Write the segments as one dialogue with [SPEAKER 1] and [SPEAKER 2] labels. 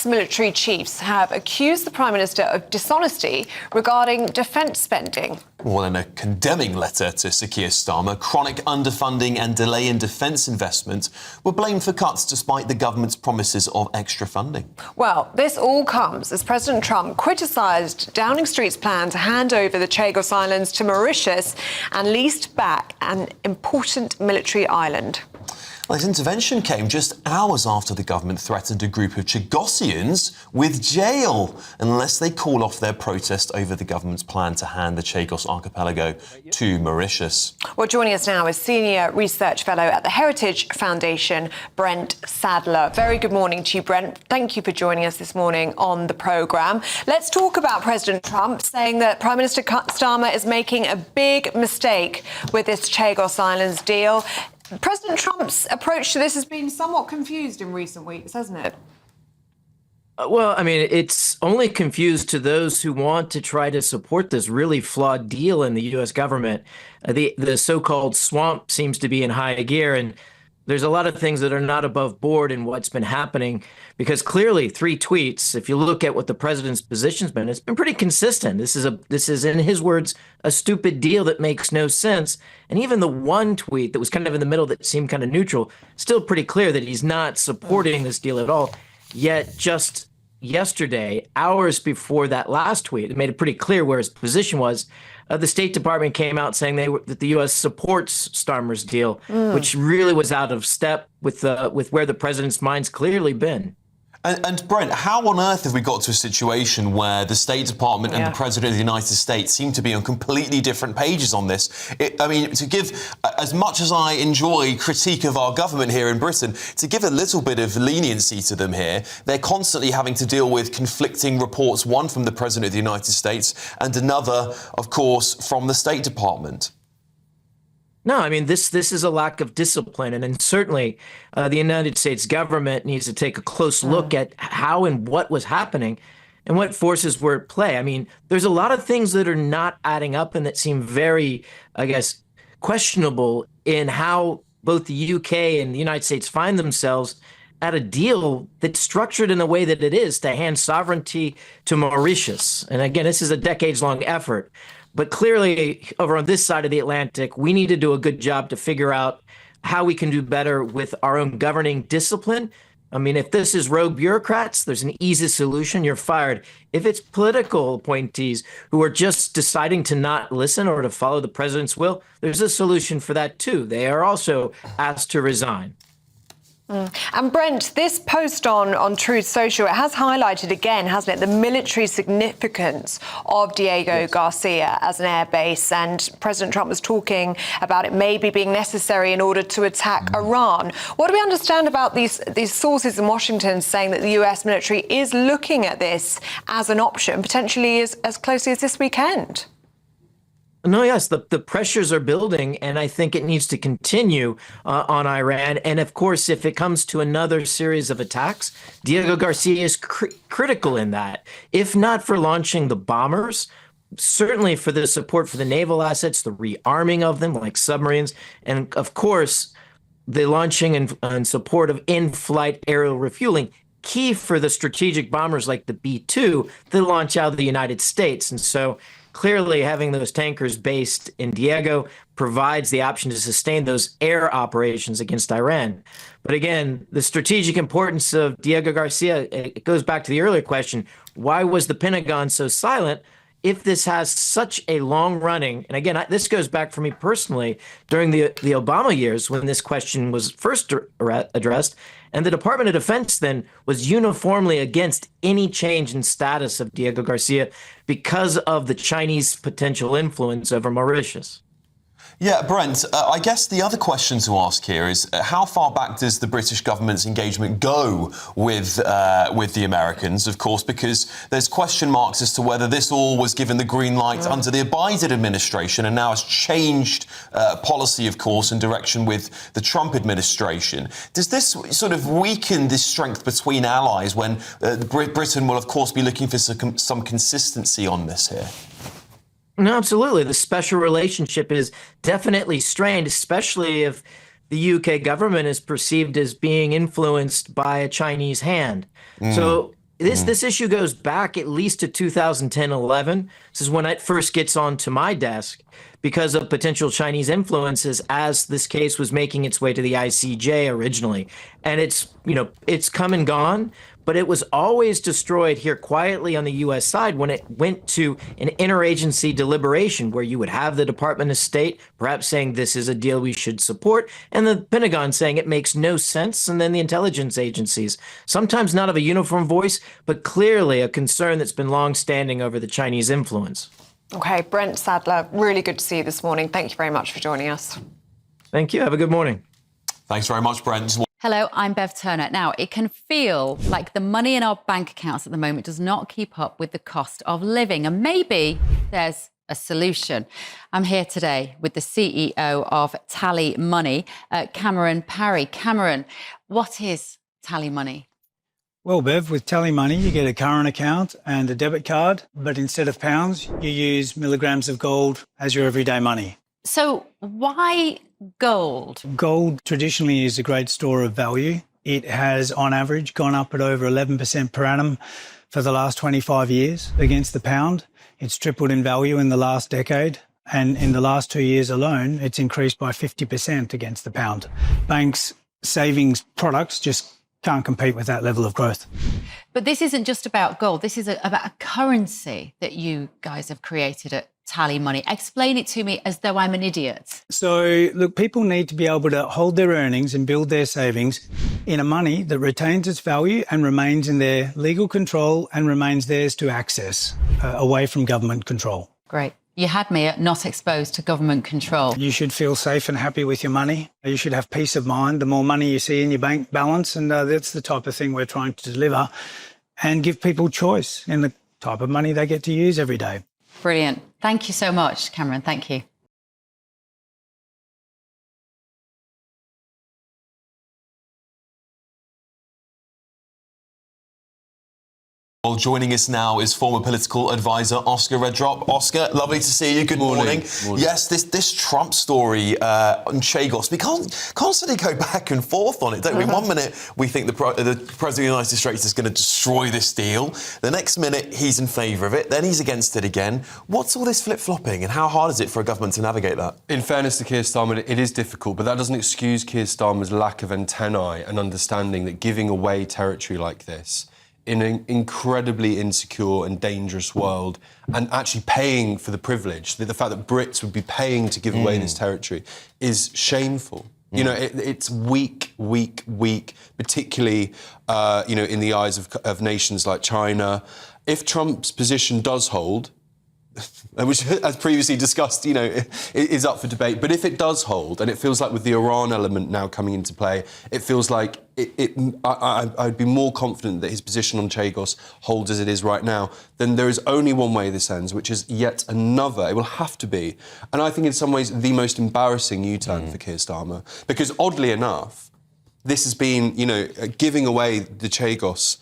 [SPEAKER 1] US military chiefs have accused the Prime Minister of dishonesty regarding defence spending.
[SPEAKER 2] Well, in a condemning letter to Sir Keir Starmer, chronic underfunding and delay in defence investment were blamed for cuts despite the government's promises of extra funding.
[SPEAKER 1] Well, this all comes as President Trump criticised Downing Street's plan to hand over the Chagos Islands to Mauritius and leased back an important military island.
[SPEAKER 2] Well, this intervention came just hours after the government threatened a group of Chagosians with jail unless they call off their protest over the government's plan to hand the Chagos archipelago to Mauritius.
[SPEAKER 1] Well, joining us now is Senior Research Fellow at the Heritage Foundation, Brent Sadler. Very good morning to you, Brent. Thank you for joining us this morning on the programme. Let's talk about President Trump saying that Prime Minister Starmer is making a big mistake with this Chagos Islands deal. President Trump's approach to this has been somewhat confused in recent weeks, hasn't it?
[SPEAKER 3] Well, I mean, it's only confused to those who want to try to support this really flawed deal in the U.S. government. The so-called swamp seems to be in high gear, and there's a lot of things that are not above board in what's been happening, because clearly 3 tweets, if you look at what the president's position's been, it's been pretty consistent. This is, in his words, a stupid deal that makes no sense. And even the one tweet that was kind of in the middle that seemed kind of neutral, still pretty clear that he's not supporting this deal at all. Yet just yesterday, hours before that last tweet, it made it pretty clear where his position was. The State Department came out saying that the U.S. supports Starmer's deal, which really was out of step with where the president's mind's clearly been.
[SPEAKER 2] And Brent, how on earth have we got to a situation where the State Department and the President of the United States seem to be on completely different pages on this? I mean, to give, as much as I enjoy critique of our government here in Britain, to give a little bit of leniency to them here, they're constantly having to deal with conflicting reports, one from the President of the United States and another, of course, from the State Department.
[SPEAKER 3] No, I mean, this is a lack of discipline. And certainly the United States government needs to take a close look at how and what was happening and what forces were at play. I mean, there's a lot of things that are not adding up and that seem very, I guess, questionable in how both the UK and the United States find themselves at a deal that's structured in the way that it is to hand sovereignty to Mauritius. And again, this is a decades-long effort. But clearly, over on this side of the Atlantic, we need to do a good job to figure out how we can do better with our own governing discipline. I mean, if this is rogue bureaucrats, there's an easy solution. You're fired. If it's political appointees who are just deciding to not listen or to follow the president's will, there's a solution for that, too. They are also asked to resign.
[SPEAKER 1] And Brent, this post on Truth Social, it has highlighted again, hasn't it, the military significance of Diego Garcia as an air base. And President Trump was talking about it maybe being necessary in order to attack Iran. What do we understand about these sources in Washington saying that the US military is looking at this as an option, potentially as closely as this weekend?
[SPEAKER 3] No, yes, the pressures are building, and I think it needs to continue on Iran. And of course, if it comes to another series of attacks, Diego Garcia is critical in that. If not for launching the bombers, certainly for the support for the naval assets, the rearming of them like submarines, and of course, the launching and support of in-flight aerial refueling, key for the strategic bombers like the B-2 that launch out of the United States. And so clearly, having those tankers based in Diego provides the option to sustain those air operations against Iran. But again, the strategic importance of Diego Garcia, it goes back to the earlier question, why was the Pentagon so silent if this has such a long running? And again, this goes back for me personally during the Obama years when this question was first addressed. And the Department of Defense then was uniformly against any change in status of Diego Garcia because of the Chinese potential influence over Mauritius.
[SPEAKER 2] Yeah, Brent, I guess the other question to ask here is how far back does the British government's engagement go with the Americans, of course, because there's question marks as to whether this all was given the green light under the Biden administration and now has changed policy, of course, and direction with the Trump administration. Does this sort of weaken this strength between allies when Britain will, of course, be looking for some consistency on this here?
[SPEAKER 3] No, absolutely. The special relationship is definitely strained, especially if the UK government is perceived as being influenced by a Chinese hand. So This issue goes back at least to 2010-11. This is when it first gets onto my desk because of potential Chinese influences as this case was making its way to the ICJ originally. And it's come and gone, but it was always destroyed here quietly on the U.S. side when it went to an interagency deliberation where you would have the Department of State perhaps saying this is a deal we should support, and the Pentagon saying it makes no sense, and then the intelligence agencies, sometimes not of a uniform voice, but clearly a concern that's been long-standing over the Chinese influence.
[SPEAKER 1] OK, Brent Sadler, really good to see you this morning. Thank you very much for joining us.
[SPEAKER 3] Thank you. Have a good morning.
[SPEAKER 2] Thanks very much, Brent.
[SPEAKER 4] Hello, I'm Bev Turner. Now, it can feel like the money in our bank accounts at the moment does not keep up with the cost of living. And maybe there's a solution. I'm here today with the CEO of TallyMoney, Cameron Parry. Cameron, what is TallyMoney?
[SPEAKER 5] Well, Bev, with TallyMoney, you get a current account and a debit card, but instead of pounds, you use milligrams of gold as your everyday money.
[SPEAKER 4] So why gold?
[SPEAKER 5] Gold traditionally is a great store of value. It has, on average, gone up at over 11% per annum for the last 25 years against the pound. It's tripled in value in the last decade. And in the last 2 years alone, it's increased by 50% against the pound. Banks' savings products just can't compete with that level of growth.
[SPEAKER 4] But this isn't just about gold. This is about a currency that you guys have created at TallyMoney. Explain it to me as though I'm an idiot.
[SPEAKER 5] So, look, people need to be able to hold their earnings and build their savings in a money that retains its value and remains in their legal control and remains theirs to access, away from government control.
[SPEAKER 4] Great. You had me at not exposed to government control.
[SPEAKER 5] You should feel safe and happy with your money. You should have peace of mind. The more money you see in your bank balance, and that's the type of thing we're trying to deliver, and give people choice in the type of money they get to use every day.
[SPEAKER 4] Brilliant. Thank you so much, Cameron. Thank you.
[SPEAKER 2] Well, joining us now is former political advisor Oscar Redrop. Oscar, lovely to see you. Good morning. Yes, this Trump story on Chagos, we can't constantly go back and forth on it, don't we? One minute we think the President of the United States is going to destroy this deal. The next minute he's in favour of it. Then he's against it again. What's all this flip-flopping and how hard is it for a government to navigate that?
[SPEAKER 6] In fairness to Keir Starmer, it is difficult, but that doesn't excuse Keir Starmer's lack of antennae and understanding that giving away territory like this in an incredibly insecure and dangerous world, and actually paying for the privilege, the fact that Brits would be paying to give away this territory, is shameful. You know, it's weak, particularly, in the eyes of nations like China. If Trump's position does hold, which, as previously discussed, is up for debate. But if it does hold, and it feels like with the Iran element now coming into play, it feels like I'd be more confident that his position on Chagos holds as it is right now. Then there is only one way this ends, which is yet another. It will have to be, and I think in some ways the most embarrassing U-turn for Keir Starmer, because oddly enough, this has been, giving away the Chagos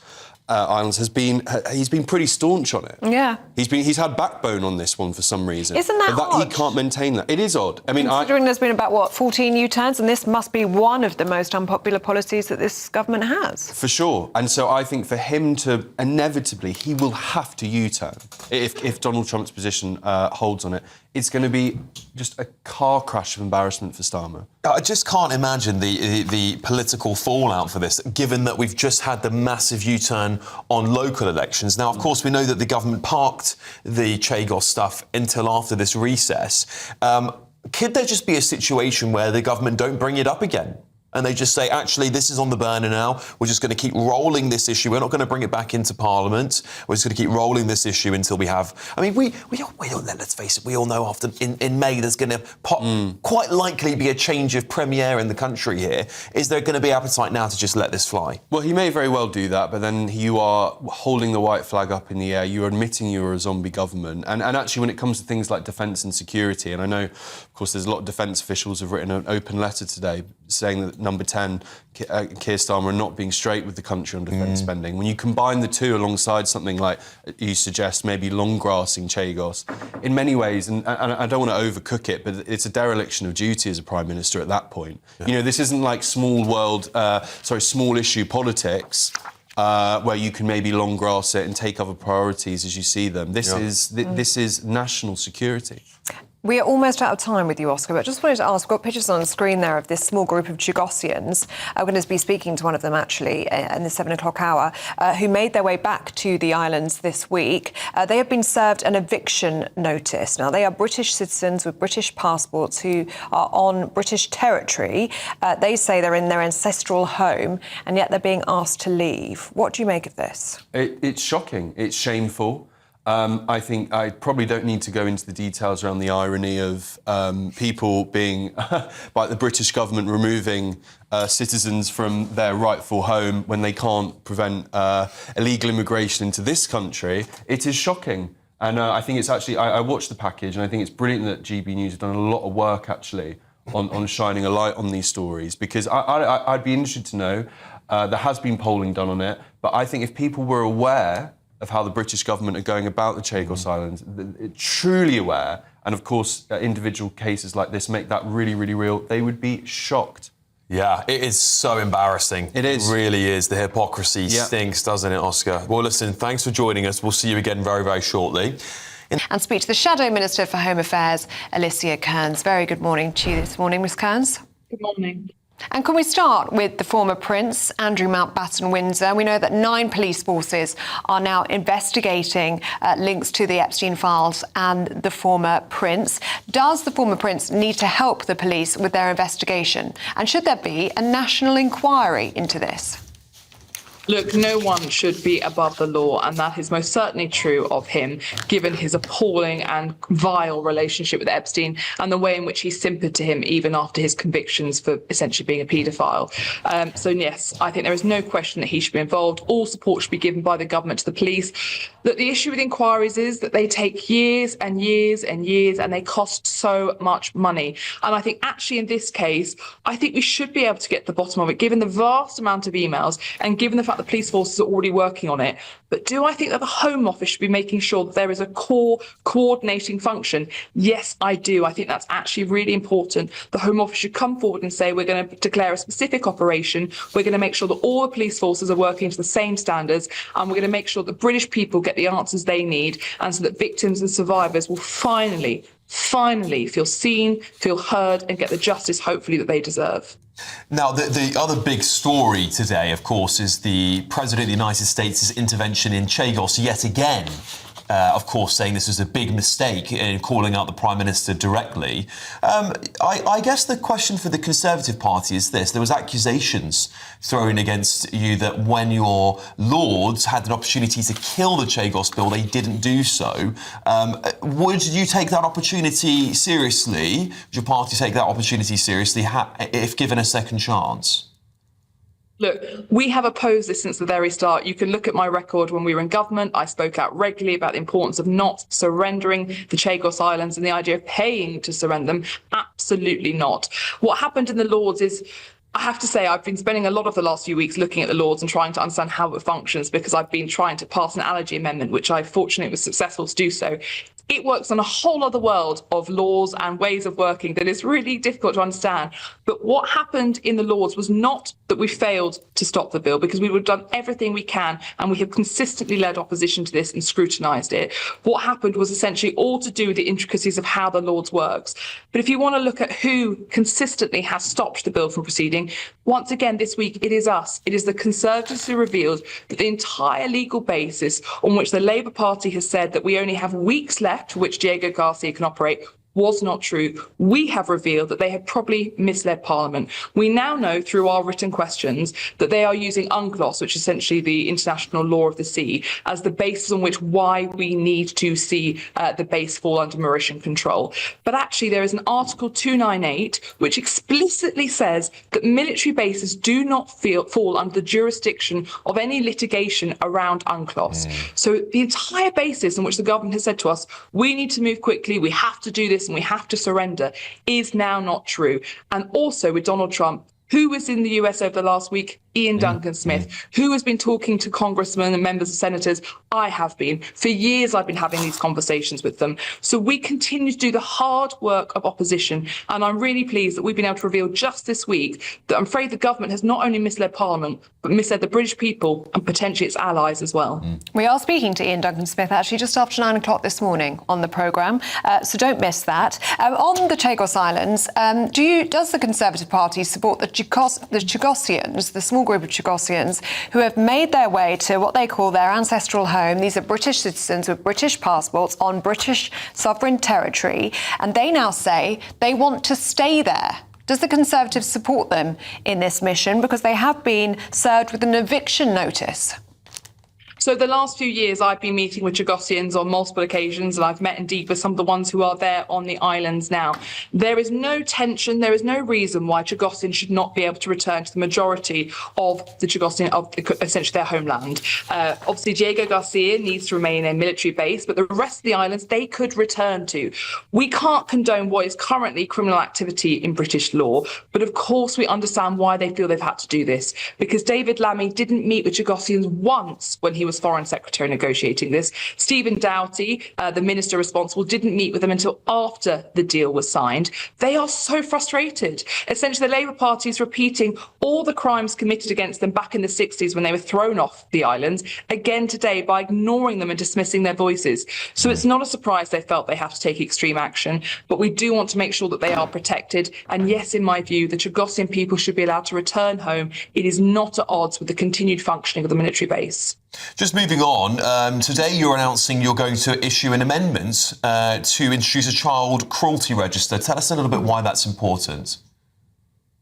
[SPEAKER 6] Islands he's been pretty staunch on it. Yeah. He's had backbone on this one for some reason.
[SPEAKER 1] Isn't that odd?
[SPEAKER 2] He can't maintain that. It is odd. I mean,
[SPEAKER 1] considering there's been about 14 U-turns, and this must be one of the most unpopular policies that this government has.
[SPEAKER 2] For sure. And so I think for him to inevitably, he will have to U-turn if Donald Trump's position holds on it. It's going to be just a car crash of embarrassment for Starmer. I just can't imagine the political fallout for this, given that we've just had the massive U-turn on local elections. Now, of course, we know that the government parked the Chagos stuff until after this recess. Could there just be a situation where the government don't bring it up again? And they just say, actually, this is on the burner now. We're just going to keep rolling this issue. We're not going to bring it back into Parliament. We're just going to keep rolling this issue until we have... I mean, we all, let's face it, we all know after in May there's going to quite likely be a change of premier in the country here. Is there going to be appetite now to just let this fly?
[SPEAKER 6] Well, he may very well do that, but then you are holding the white flag up in the air. You're admitting you're a zombie government. And actually, when it comes to things like defence and security, and I know, of course, there's a lot of defence officials have written an open letter today saying that number 10, Keir Starmer, not being straight with the country on defence spending. When you combine the two alongside something like, you suggest, maybe long-grassing Chagos, in many ways, and I don't want to overcook it, but it's a dereliction of duty as a Prime Minister at that point. Yeah. This isn't like small issue politics. where you can maybe long grass it and take other priorities as you see them. This is national security.
[SPEAKER 1] We are almost out of time with you, Oscar, but just wanted to ask, we've got pictures on the screen there of this small group of Chagosians. I'm going to be speaking to one of them, actually, in the 7 o'clock hour, who made their way back to the islands this week. They have been served an eviction notice. Now, they are British citizens with British passports who are on British territory. They say they're in their ancestral home, and yet they're being asked to leave. What do you make of this?
[SPEAKER 6] It's shocking. It's shameful. I think I probably don't need to go into the details around the irony of people being, by the British government, removing citizens from their rightful home when they can't prevent illegal immigration into this country. It is shocking. And I think it's actually, I watched the package and I think it's brilliant that GBNews have done a lot of work, actually, on shining a light on these stories, because I'd be interested to know, there has been polling done on it, but I think if people were aware of how the British government are going about the Chagos Islands, truly aware, and of course individual cases like this make that really, really real, they would be shocked.
[SPEAKER 2] Yeah, it is so embarrassing.
[SPEAKER 6] It is.
[SPEAKER 2] It really is. The hypocrisy stinks, doesn't it, Oscar? Well, listen, thanks for joining us. We'll see you again very, very shortly.
[SPEAKER 1] And speak to the Shadow Minister for Home Affairs, Alicia Kearns. Very good morning to you this morning, Ms Kearns.
[SPEAKER 7] Good morning.
[SPEAKER 1] And can we start with the former Prince, Andrew Mountbatten-Windsor? We know that 9 police forces are now investigating links to the Epstein files and the former Prince. Does the former Prince need to help the police with their investigation? And should there be a national inquiry into this?
[SPEAKER 7] Look, no one should be above the law, and that is most certainly true of him, given his appalling and vile relationship with Epstein and the way in which he simpered to him even after his convictions for essentially being a paedophile. So, yes, I think there is no question that he should be involved. All support should be given by the government to the police. Look, the issue with inquiries is that they take years and years and years, and they cost so much money. And I think actually in this case, I think we should be able to get to the bottom of it, given the vast amount of emails and given the fact the police forces are already working on it. But do I think that the Home Office should be making sure that there is a core coordinating function? Yes, I do. I think that's actually really important. The Home Office should come forward and say, we're going to declare a specific operation. We're going to make sure that all the police forces are working to the same standards. And we're going to make sure that British people get the answers they need. And so that victims and survivors will finally feel seen, feel heard, and get the justice, hopefully, that they deserve.
[SPEAKER 2] Now, the other big story today, of course, is the President of the United States' intervention in Chagos yet again. Of course, saying this was a big mistake in calling out the Prime Minister directly. I guess the question for the Conservative Party is this. There was accusations thrown against you that when your Lords had an opportunity to kill the Chagos bill, they didn't do so. Would you take that opportunity seriously? Would your party take that opportunity seriously if given a second chance?
[SPEAKER 7] Look, we have opposed this since the very start. You can look at my record when we were in government. I spoke out regularly about the importance of not surrendering the Chagos Islands and the idea of paying to surrender them. Absolutely not. What happened in the Lords is, I have to say, I've been spending a lot of the last few weeks looking at the Lords and trying to understand how it functions, because I've been trying to pass an allergy amendment, which I fortunately was successful to do so. It works on a whole other world of laws and ways of working that is really difficult to understand. But what happened in the Lords was not that we failed to stop the bill, because we would have done everything we can, and we have consistently led opposition to this and scrutinised it. What happened was essentially all to do with the intricacies of how the Lords works. But if you want to look at who consistently has stopped the bill from proceeding, once again this week it is us. It is the Conservatives who revealed that the entire legal basis on which the Labour Party has said that we only have weeks left for which Diego Garcia can operate was not true. We have revealed that they have probably misled Parliament. We now know through our written questions that they are using UNCLOS, which is essentially the international law of the sea, as the basis on which why we need to see the base fall under Mauritian control. But actually there is an Article 298 which explicitly says that military bases do not fall under the jurisdiction of any litigation around UNCLOS. So the entire basis on which the government has said to us, we need to move quickly, we have to do this, and we have to surrender, is now not true. And also with Donald Trump, who was in the US over the last week, Ian Duncan Smith. Who has been talking to congressmen and members of senators? I have been. For years, I've been having these conversations with them. So we continue to do the hard work of opposition. And I'm really pleased that we've been able to reveal just this week that I'm afraid the government has not only misled Parliament, but misled the British people and potentially its allies as well.
[SPEAKER 1] We are speaking to Ian Duncan Smith actually just after 9 o'clock this morning on the programme, so don't miss that. On the Chagos Islands, does the Conservative Party support the Chagosians, the small group of Chagosians who have made their way to what they call their ancestral home? These are British citizens with British passports on British sovereign territory, and they now say they want to stay there. Does the Conservatives support them in this mission? Because they have been served with an eviction notice.
[SPEAKER 7] So the last few years, I've been meeting with Chagosians on multiple occasions, and I've met indeed with some of the ones who are there on the islands now. There is no tension, there is no reason why Chagosians should not be able to return to the majority of the Chagosian, of essentially their homeland. Obviously, Diego Garcia needs to remain a military base, but the rest of the islands they could return to. We can't condone what is currently criminal activity in British law, but of course we understand why they feel they've had to do this, because David Lammy didn't meet with Chagosians once when he was Foreign Secretary negotiating this. Stephen Doughty, the minister responsible, didn't meet with them until after the deal was signed. They are so frustrated. Essentially, the Labour Party is repeating all the crimes committed against them back in the 60s when they were thrown off the islands, again today by ignoring them and dismissing their voices. So it's not a surprise they felt they have to take extreme action, but we do want to make sure that they are protected. And yes, in my view, the Chagosian people should be allowed to return home. It is not at odds with the continued functioning of the military base.
[SPEAKER 2] Just moving on, today you're announcing you're going to issue an amendment to introduce a child cruelty register. Tell us a little bit why that's important.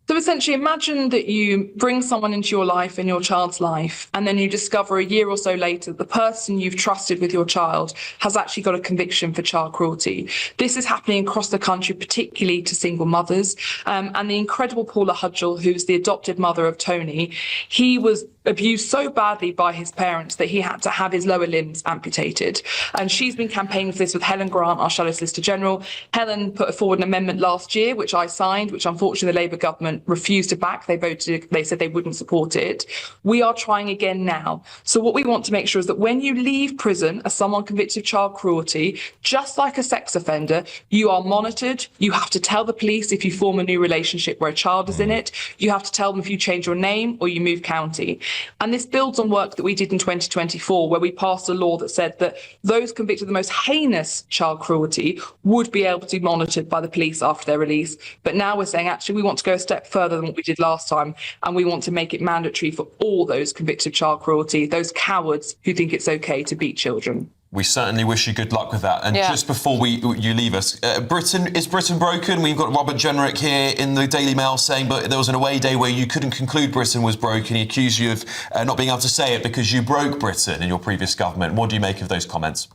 [SPEAKER 7] So essentially, imagine that you bring someone into your life, in your child's life, and then you discover a year or so later that the person you've trusted with your child has actually got a conviction for child cruelty. This is happening across the country, particularly to single mothers. And the incredible Paula Hudgell, who's the adopted mother of Tony, he was abused so badly by his parents that he had to have his lower limbs amputated. And she's been campaigning for this with Helen Grant, our Shadow Solicitor General. Helen put forward an amendment last year, which I signed, which unfortunately the Labour government refused to back. They said they wouldn't support it. We are trying again now. So what we want to make sure is that when you leave prison as someone convicted of child cruelty, just like a sex offender, you are monitored. You have to tell the police if you form a new relationship where a child is in it. You have to tell them if you change your name or you move county. And this builds on work that we did in 2024, where we passed a law that said that those convicted of the most heinous child cruelty would be able to be monitored by the police after their release. But now we're saying, actually, we want to go a step further than what we did last time, and we want to make it mandatory for all those convicted of child cruelty, those cowards who think it's okay to beat children.
[SPEAKER 2] We certainly wish you good luck with that. And just before you leave us, is Britain broken? We've got Robert Jenrick here in the Daily Mail saying, but there was an away day where you couldn't conclude Britain was broken. He accused you of not being able to say it because you broke Britain in your previous government. What do you make of those comments?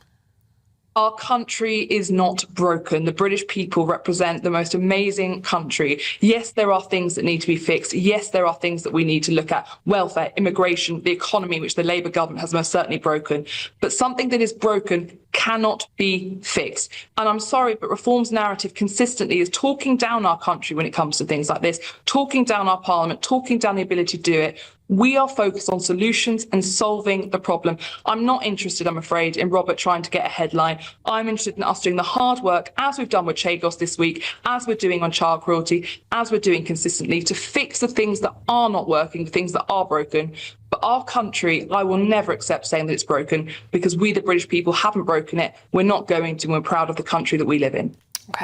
[SPEAKER 7] Our country is not broken. The British people represent the most amazing country. Yes, there are things that need to be fixed. Yes, there are things that we need to look at. Welfare, immigration, the economy, which the Labour government has most certainly broken. But something that is broken cannot be fixed. And I'm sorry, but Reform's narrative consistently is talking down our country when it comes to things like this, talking down our parliament, talking down the ability to do it. We are focused on solutions and solving the problem. I'm not interested, I'm afraid, in Robert trying to get a headline. I'm interested in us doing the hard work, as we've done with Chagos this week, as we're doing on child cruelty, as we're doing consistently, to fix the things that are not working, the things that are broken. But our country, I will never accept saying that it's broken, because we, the British people, haven't broken it. We're not going to, and we're proud of the country that we live in.